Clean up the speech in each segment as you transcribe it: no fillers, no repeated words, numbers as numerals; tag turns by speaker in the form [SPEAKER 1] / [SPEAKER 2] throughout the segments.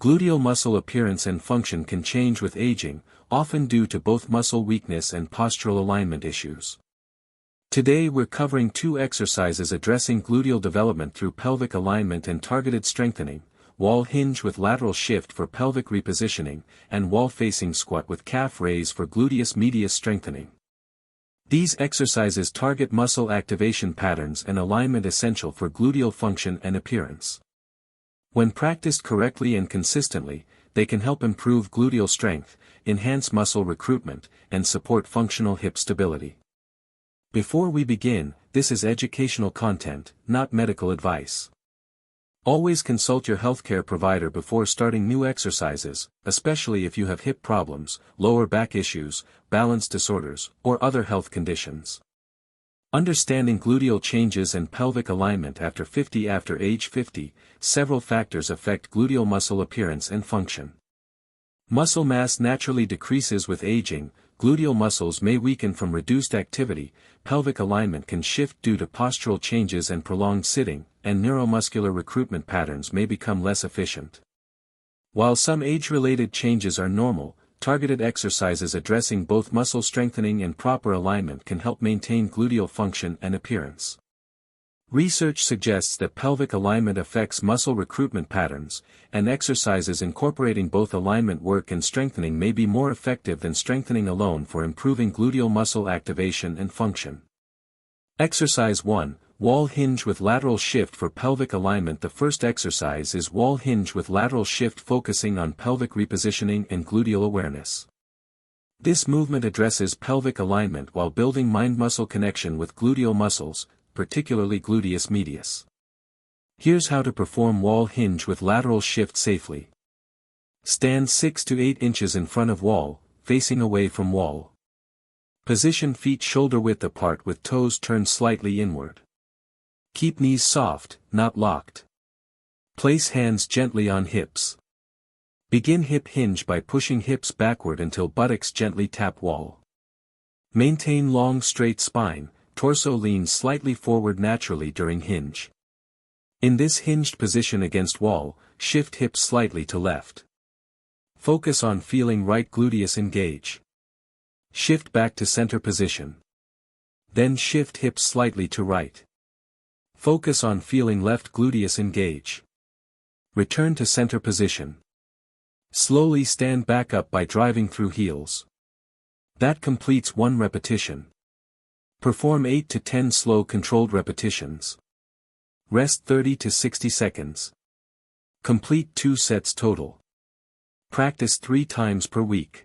[SPEAKER 1] Gluteal muscle appearance and function can change with aging, often due to both muscle weakness and postural alignment issues. Today we're covering 2 exercises addressing gluteal development through pelvic alignment and targeted strengthening: wall hinge with lateral shift for pelvic repositioning, and wall facing squat with calf raise for gluteus medius strengthening. These exercises target muscle activation patterns and alignment essential for gluteal function and appearance. When practiced correctly and consistently, they can help improve gluteal strength, enhance muscle recruitment, and support functional hip stability. Before we begin, this is educational content, not medical advice. Always consult your healthcare provider before starting new exercises, especially if you have hip problems, lower back issues, balance disorders, or other health conditions. Understanding gluteal changes and pelvic alignment after age 50, several factors affect gluteal muscle appearance and function. Muscle mass naturally decreases with aging, gluteal muscles may weaken from reduced activity, pelvic alignment can shift due to postural changes and prolonged sitting, and neuromuscular recruitment patterns may become less efficient. While some age-related changes are normal, targeted exercises addressing both muscle strengthening and proper alignment can help maintain gluteal function and appearance. Research suggests that pelvic alignment affects muscle recruitment patterns, and exercises incorporating both alignment work and strengthening may be more effective than strengthening alone for improving gluteal muscle activation and function. Exercise 1, Wall hinge with lateral shift for pelvic alignment. The first exercise is wall hinge with lateral shift, focusing on pelvic repositioning and gluteal awareness. This movement addresses pelvic alignment while building mind-muscle connection with gluteal muscles, particularly gluteus medius. Here's how to perform wall hinge with lateral shift safely. Stand 6 to 8 inches in front of wall, facing away from wall. Position feet shoulder width apart with toes turned slightly inward. Keep knees soft, not locked. Place hands gently on hips. Begin hip hinge by pushing hips backward until buttocks gently tap wall. Maintain long straight spine, torso leans slightly forward naturally during hinge. In this hinged position against wall, shift hips slightly to left. Focus on feeling right gluteus engage. Shift back to center position. Then shift hips slightly to right. Focus on feeling left gluteus engage. Return to center position. Slowly stand back up by driving through heels. That completes 1 repetition. Perform 8 to 10 slow controlled repetitions. Rest 30 to 60 seconds. Complete 2 sets total. Practice 3 times per week.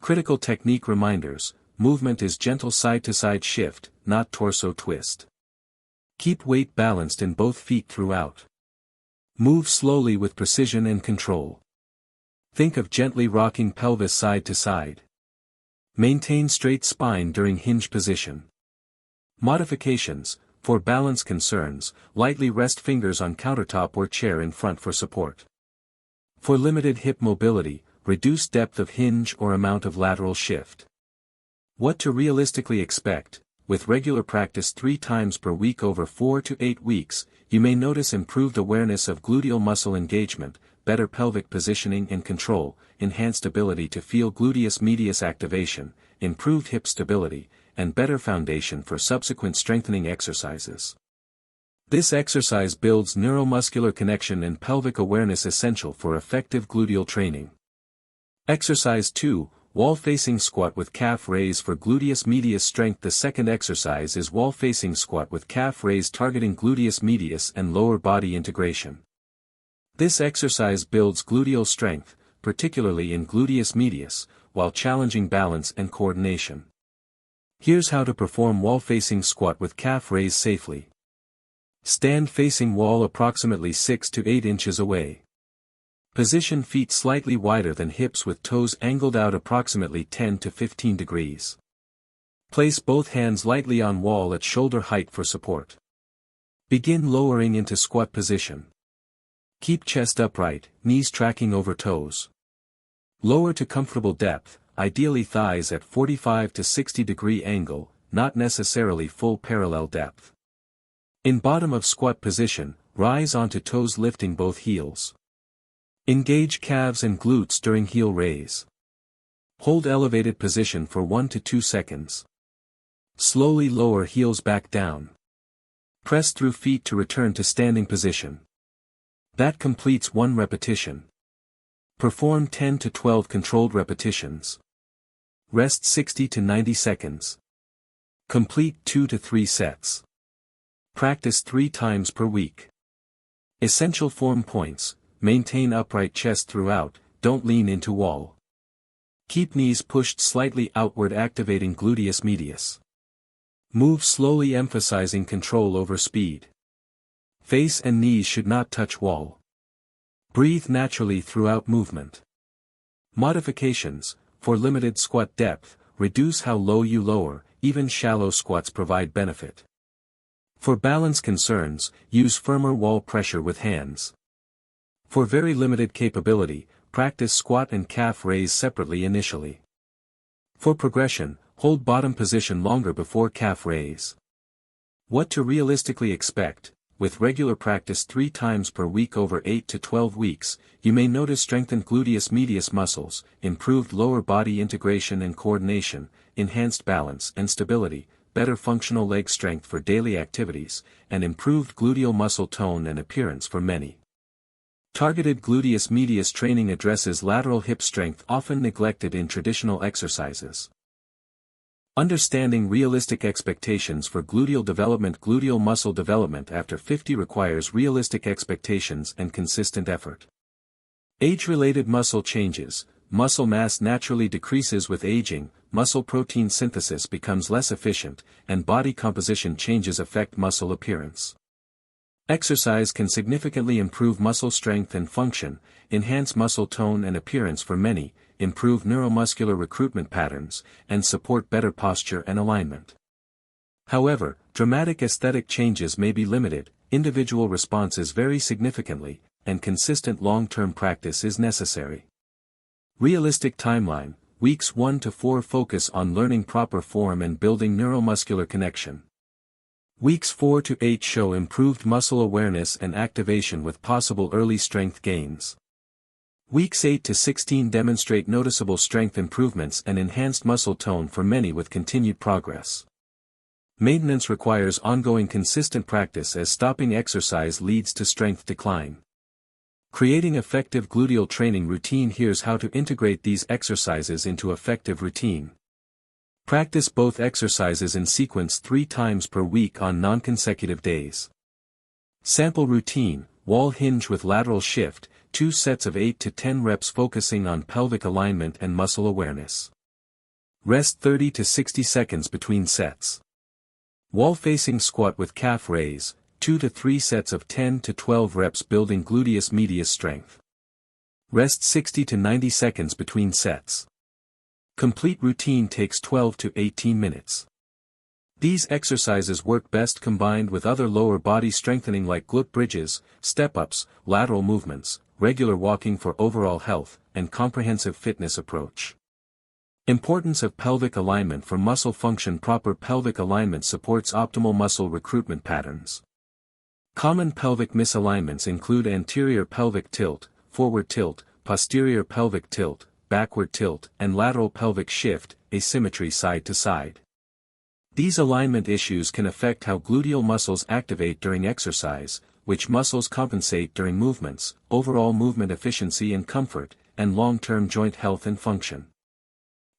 [SPEAKER 1] Critical technique reminders: movement is gentle side-to-side shift, not torso twist. Keep weight balanced in both feet throughout. Move slowly with precision and control. Think of gently rocking pelvis side to side. Maintain straight spine during hinge position. Modifications: for balance concerns, lightly rest fingers on countertop or chair in front for support. For limited hip mobility, reduce depth of hinge or amount of lateral shift. What to realistically expect: with regular practice 3 times per week over 4 to 8 weeks, you may notice improved awareness of gluteal muscle engagement, better pelvic positioning and control, enhanced ability to feel gluteus medius activation, improved hip stability, and better foundation for subsequent strengthening exercises. This exercise builds neuromuscular connection and pelvic awareness essential for effective gluteal training. Exercise 2, Wall-facing squat with calf raise for gluteus medius strength. The second exercise is wall-facing squat with calf raise, targeting gluteus medius and lower body integration. This exercise builds gluteal strength, particularly in gluteus medius, while challenging balance and coordination. Here's how to perform wall-facing squat with calf raise safely. Stand facing wall approximately 6 to 8 inches away. Position feet slightly wider than hips with toes angled out approximately 10 to 15 degrees. Place both hands lightly on wall at shoulder height for support. Begin lowering into squat position. Keep chest upright, knees tracking over toes. Lower to comfortable depth, ideally thighs at 45 to 60 degree angle, not necessarily full parallel depth. In bottom of squat position, rise onto toes lifting both heels. Engage calves and glutes during heel raise. Hold elevated position for 1 to 2 seconds. Slowly lower heels back down. Press through feet to return to standing position. That completes 1 repetition. Perform 10 to 12 controlled repetitions. Rest 60 to 90 seconds. Complete 2 to 3 sets. Practice 3 times per week. Essential form points: maintain upright chest throughout, don't lean into wall. Keep knees pushed slightly outward, activating gluteus medius. Move slowly, emphasizing control over speed. Face and knees should not touch wall. Breathe naturally throughout movement. Modifications: for limited squat depth, reduce how low you lower, even shallow squats provide benefit. For balance concerns, use firmer wall pressure with hands. For very limited capability, practice squat and calf raise separately initially. For progression, hold bottom position longer before calf raise. What to realistically expect: with regular practice 3 times per week over 8 to 12 weeks, you may notice strengthened gluteus medius muscles, improved lower body integration and coordination, enhanced balance and stability, better functional leg strength for daily activities, and improved gluteal muscle tone and appearance for many. Targeted gluteus medius training addresses lateral hip strength often neglected in traditional exercises. Understanding realistic expectations for gluteal development. Gluteal muscle development after 50 requires realistic expectations and consistent effort. Age-related muscle changes: muscle mass naturally decreases with aging, muscle protein synthesis becomes less efficient, and body composition changes affect muscle appearance. Exercise can significantly improve muscle strength and function, enhance muscle tone and appearance for many, improve neuromuscular recruitment patterns, and support better posture and alignment. However, dramatic aesthetic changes may be limited, individual responses vary significantly, and consistent long-term practice is necessary. Realistic timeline: weeks 1 to 4 focus on learning proper form and building neuromuscular connection. Weeks 4 to 8 show improved muscle awareness and activation with possible early strength gains. Weeks 8 to 16 demonstrate noticeable strength improvements and enhanced muscle tone for many with continued progress. Maintenance requires ongoing consistent practice, as stopping exercise leads to strength decline. Creating effective gluteal training routine. Here's how to integrate these exercises into effective routine. Practice both exercises in sequence 3 times per week on non-consecutive days. Sample routine: wall hinge with lateral shift, 2 sets of 8 to 10 reps focusing on pelvic alignment and muscle awareness. Rest 30 to 60 seconds between sets. Wall-facing squat with calf raise, 2 to 3 sets of 10 to 12 reps building gluteus medius strength. Rest 60 to 90 seconds between sets. Complete routine takes 12 to 18 minutes. These exercises work best combined with other lower body strengthening like glute bridges, step-ups, lateral movements, regular walking for overall health, and comprehensive fitness approach. Importance of pelvic alignment for muscle function. Proper pelvic alignment supports optimal muscle recruitment patterns. Common pelvic misalignments include anterior pelvic tilt, forward tilt, posterior pelvic tilt, backward tilt, and lateral pelvic shift, asymmetry side to side. These alignment issues can affect how gluteal muscles activate during exercise, which muscles compensate during movements, overall movement efficiency and comfort, and long-term joint health and function.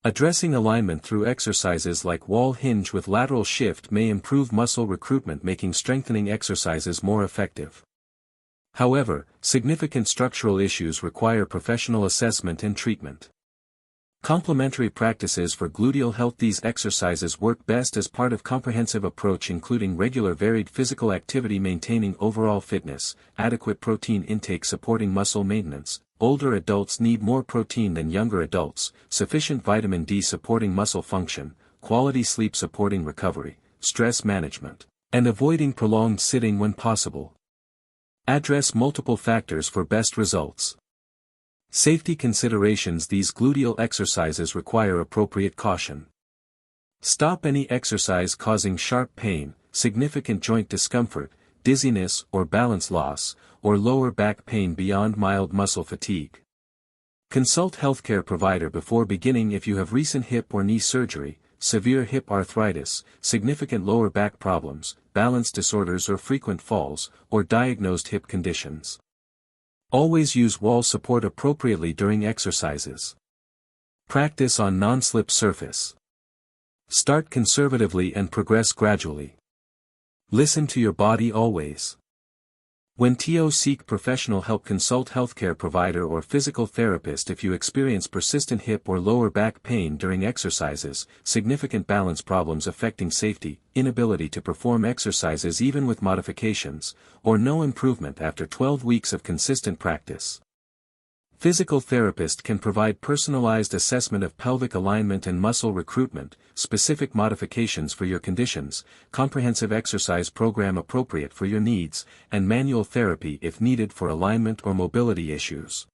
[SPEAKER 1] Addressing alignment through exercises like wall hinge with lateral shift may improve muscle recruitment, making strengthening exercises more effective. However, significant structural issues require professional assessment and treatment. Complementary practices for gluteal health. These exercises work best as part of comprehensive approach including regular varied physical activity maintaining overall fitness, adequate protein intake supporting muscle maintenance. Older adults need more protein than younger adults, sufficient vitamin D supporting muscle function, quality sleep supporting recovery, stress management, and avoiding prolonged sitting when possible. Address multiple factors for best results. Safety considerations. These gluteal exercises require appropriate caution. Stop any exercise causing sharp pain, significant joint discomfort, dizziness or balance loss, or lower back pain beyond mild muscle fatigue. Consult healthcare provider before beginning if you have recent hip or knee surgery, severe hip arthritis, significant lower back problems, balance disorders or frequent falls, or diagnosed hip conditions. Always use wall support appropriately during exercises. Practice on non-slip surface. Start conservatively and progress gradually. Listen to your body always. When seek professional help, consult healthcare provider or physical therapist if you experience persistent hip or lower back pain during exercises, significant balance problems affecting safety, inability to perform exercises even with modifications, or no improvement after 12 weeks of consistent practice. Physical therapist can provide personalized assessment of pelvic alignment and muscle recruitment, specific modifications for your conditions, comprehensive exercise program appropriate for your needs, and manual therapy if needed for alignment or mobility issues.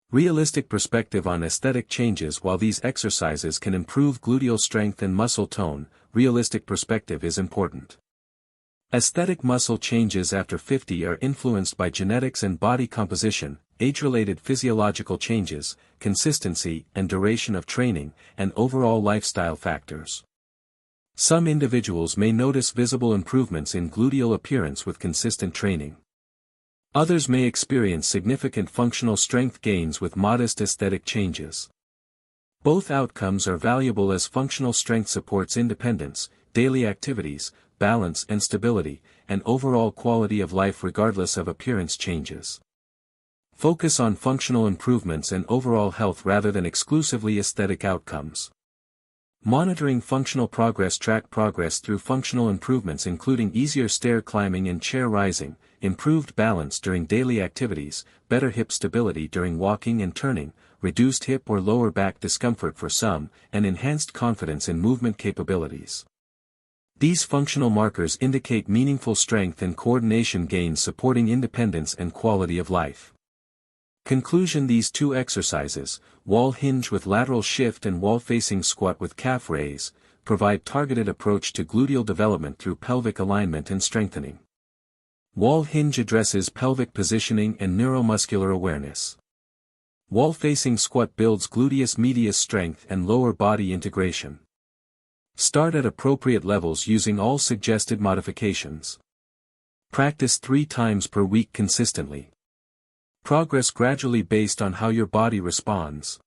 [SPEAKER 1] Realistic perspective on aesthetic changes. While these exercises can improve gluteal strength and muscle tone, realistic perspective is important. Aesthetic muscle changes after 50 are influenced by genetics and body composition, age-related physiological changes, consistency and duration of training, and overall lifestyle factors. Some individuals may notice visible improvements in gluteal appearance with consistent training. Others may experience significant functional strength gains with modest aesthetic changes. Both outcomes are valuable as functional strength supports independence, daily activities, balance and stability, and overall quality of life regardless of appearance changes. Focus on functional improvements and overall health rather than exclusively aesthetic outcomes. Monitoring functional progress. Track progress through functional improvements including easier stair climbing and chair rising, improved balance during daily activities, better hip stability during walking and turning, reduced hip or lower back discomfort for some, and enhanced confidence in movement capabilities. These functional markers indicate meaningful strength and coordination gains supporting independence and quality of life. Conclusion: these two exercises, wall hinge with lateral shift and wall facing squat with calf raise, provide targeted approach to gluteal development through pelvic alignment and strengthening. Wall hinge addresses pelvic positioning and neuromuscular awareness. Wall facing squat builds gluteus medius strength and lower body integration. Start at appropriate levels using all suggested modifications. Practice 3 times per week consistently. Progress gradually based on how your body responds.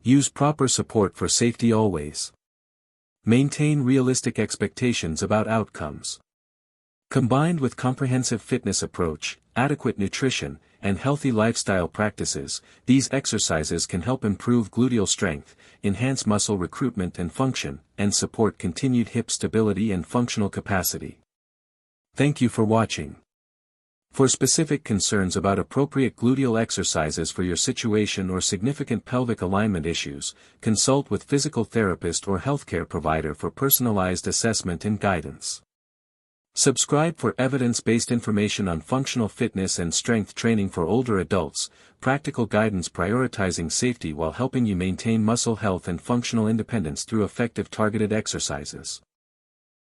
[SPEAKER 1] Use proper support for safety always. Maintain realistic expectations about outcomes. Combined with comprehensive fitness approach, adequate nutrition, and healthy lifestyle practices, these exercises can help improve gluteal strength, enhance muscle recruitment and function, and support continued hip stability and functional capacity. Thank you for watching. For specific concerns about appropriate gluteal exercises for your situation or significant pelvic alignment issues, consult with physical therapist or healthcare provider for personalized assessment and guidance. Subscribe for evidence-based information on functional fitness and strength training for older adults, practical guidance prioritizing safety while helping you maintain muscle health and functional independence through effective targeted exercises.